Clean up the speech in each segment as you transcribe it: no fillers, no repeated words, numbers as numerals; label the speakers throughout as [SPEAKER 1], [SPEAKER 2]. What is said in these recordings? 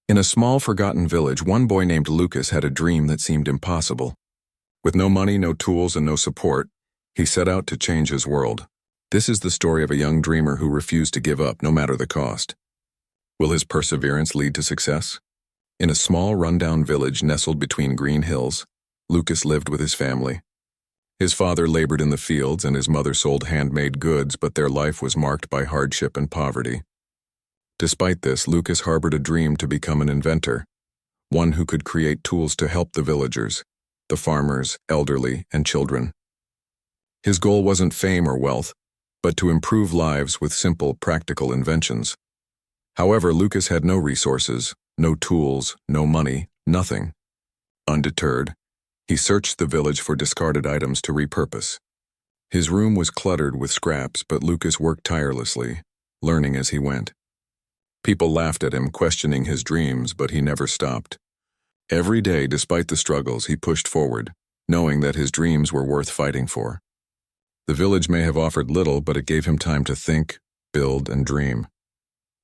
[SPEAKER 1] In a small, forgotten village, one boy named Lucas had a dream that seemed impossible. With no money, no tools, and no support, he set out to change his world. This is the story of a young dreamer who refused to give up, no matter the cost. Will his perseverance lead to success? In a small, rundown village nestled between green hills, Lucas lived with his family. His father labored in the fields and his mother sold handmade goods, but their life was marked by hardship and poverty. Despite this, Lucas harbored a dream to become an inventor, one who could create tools to help the villagers, the farmers, elderly, and children. His goal wasn't fame or wealth, but to improve lives with simple, practical inventions. However, Lucas had no resources, no tools, no money, nothing. Undeterred, he searched the village for discarded items to repurpose. His room was cluttered with scraps, but Lucas worked tirelessly, learning as he went. People laughed at him, questioning his dreams, but he never stopped. Every day, despite the struggles, he pushed forward, knowing that his dreams were worth fighting for. The village may have offered little, but it gave him time to think, build, and dream.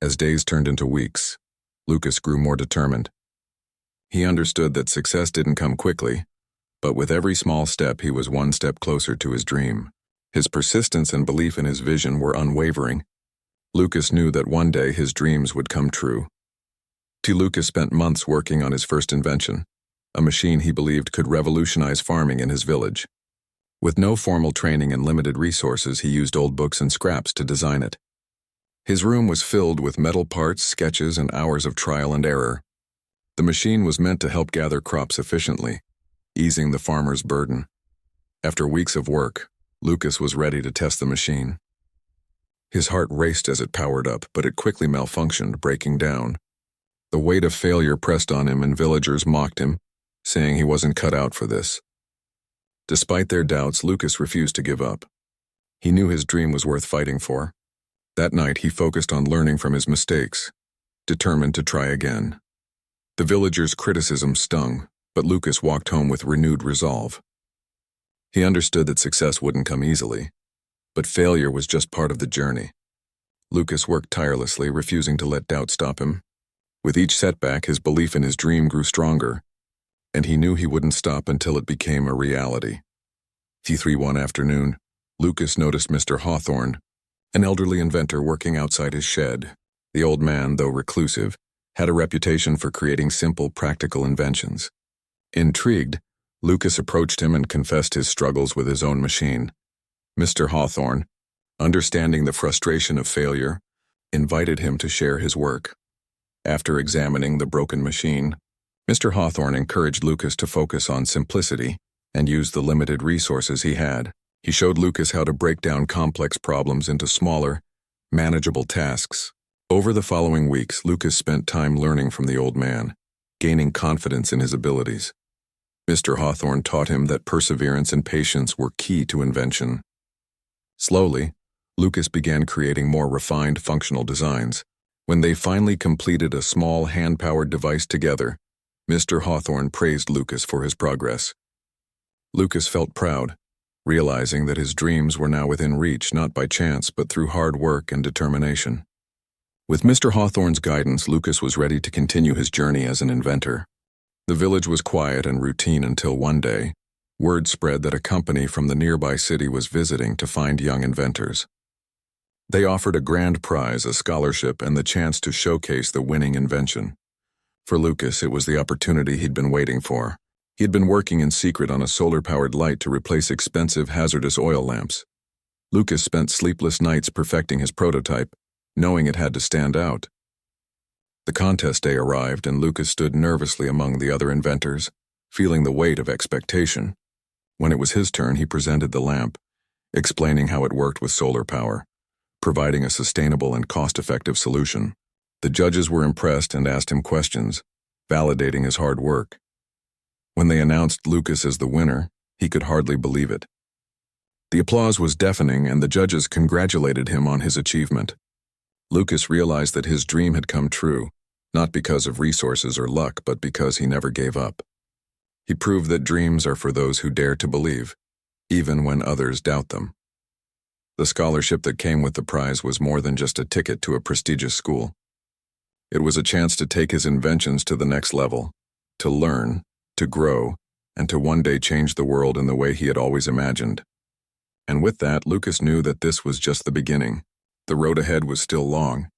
[SPEAKER 1] As days turned into weeks, Lucas grew more determined. He understood that success didn't come quickly, but with every small step he was one step closer to his dream. His persistence and belief in his vision were unwavering. Lucas knew that one day his dreams would come true. Lucas spent months working on his first invention, a machine he believed could revolutionize farming in his village. With no formal training and limited resources, he used old books and scraps to design it. His room was filled with metal parts, sketches, and hours of trial and error. The machine was meant to help gather crops efficiently, easing the farmer's burden. After weeks of work, Lucas was ready to test the machine. His heart raced as it powered up, but it quickly malfunctioned, breaking down. The weight of failure pressed on him, and villagers mocked him, saying he wasn't cut out for this. Despite their doubts, Lucas refused to give up. He knew his dream was worth fighting for. That night, he focused on learning from his mistakes, determined to try again. The villagers' criticism stung, but Lucas walked home with renewed resolve. He understood that success wouldn't come easily, but failure was just part of the journey. Lucas worked tirelessly, refusing to let doubt stop him. With each setback, his belief in his dream grew stronger, and he knew he wouldn't stop until it became a reality. One afternoon, Lucas noticed Mr. Hawthorne, an elderly inventor working outside his shed. The old man, though reclusive, had a reputation for creating simple, practical inventions. Intrigued, Lucas approached him and confessed his struggles with his own machine. Mr. Hawthorne, understanding the frustration of failure, invited him to share his work. After examining the broken machine, Mr. Hawthorne encouraged Lucas to focus on simplicity and use the limited resources he had. He showed Lucas how to break down complex problems into smaller, manageable tasks. Over the following weeks, Lucas spent time learning from the old man, gaining confidence in his abilities. Mr. Hawthorne taught him that perseverance and patience were key to invention. Slowly, Lucas began creating more refined functional designs. When they finally completed a small hand-powered device together, Mr. Hawthorne praised Lucas for his progress. Lucas felt proud, realizing that his dreams were now within reach, not by chance but through hard work and determination. With Mr. Hawthorne's guidance, Lucas was ready to continue his journey as an inventor. The village was quiet and routine until one day, word spread that a company from the nearby city was visiting to find young inventors. They offered a grand prize, a scholarship, and the chance to showcase the winning invention. For Lucas, it was the opportunity he'd been waiting for. He had been working in secret on a solar-powered light to replace expensive, hazardous oil lamps. Lucas spent sleepless nights perfecting his prototype, knowing it had to stand out. The contest day arrived, and Lucas stood nervously among the other inventors, feeling the weight of expectation. When it was his turn, he presented the lamp, explaining how it worked with solar power, providing a sustainable and cost-effective solution. The judges were impressed and asked him questions, validating his hard work. When they announced Lucas as the winner, he could hardly believe it. The applause was deafening, and the judges congratulated him on his achievement. Lucas realized that his dream had come true, not because of resources or luck, but because he never gave up. He proved that dreams are for those who dare to believe, even when others doubt them. The scholarship that came with the prize was more than just a ticket to a prestigious school. It was a chance to take his inventions to the next level, to learn, to grow, and to one day change the world in the way he had always imagined. And with that, Lucas knew that this was just the beginning. The road ahead was still long,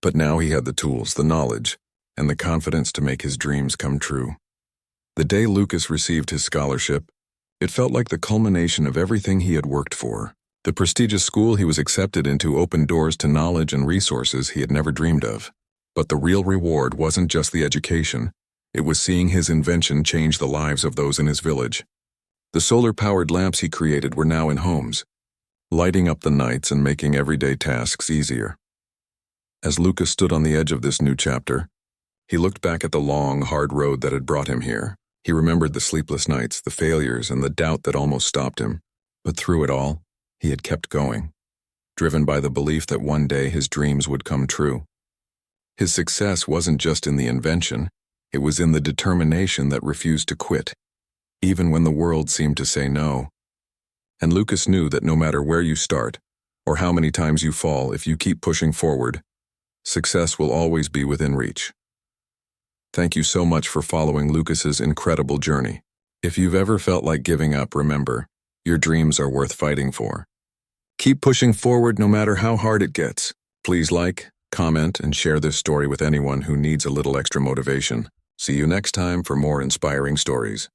[SPEAKER 1] but now he had the tools, the knowledge, and the confidence to make his dreams come true. The day Lucas received his scholarship, it felt like the culmination of everything he had worked for. The prestigious school he was accepted into opened doors to knowledge and resources he had never dreamed of. But the real reward wasn't just the education. It was seeing his invention change the lives of those in his village. The solar-powered lamps he created were now in homes, lighting up the nights and making everyday tasks easier. As Lucas stood on the edge of this new chapter, he looked back at the long, hard road that had brought him here. He remembered the sleepless nights, the failures, and the doubt that almost stopped him. But through it all, he had kept going, driven by the belief that one day his dreams would come true. His success wasn't just in the invention, it was in the determination that refused to quit, even when the world seemed to say no. And Lucas knew that no matter where you start, or how many times you fall, if you keep pushing forward, success will always be within reach. Thank you so much for following Lucas's incredible journey. If you've ever felt like giving up, remember, your dreams are worth fighting for. Keep pushing forward no matter how hard it gets. Please like, comment, and share this story with anyone who needs a little extra motivation. See you next time for more inspiring stories.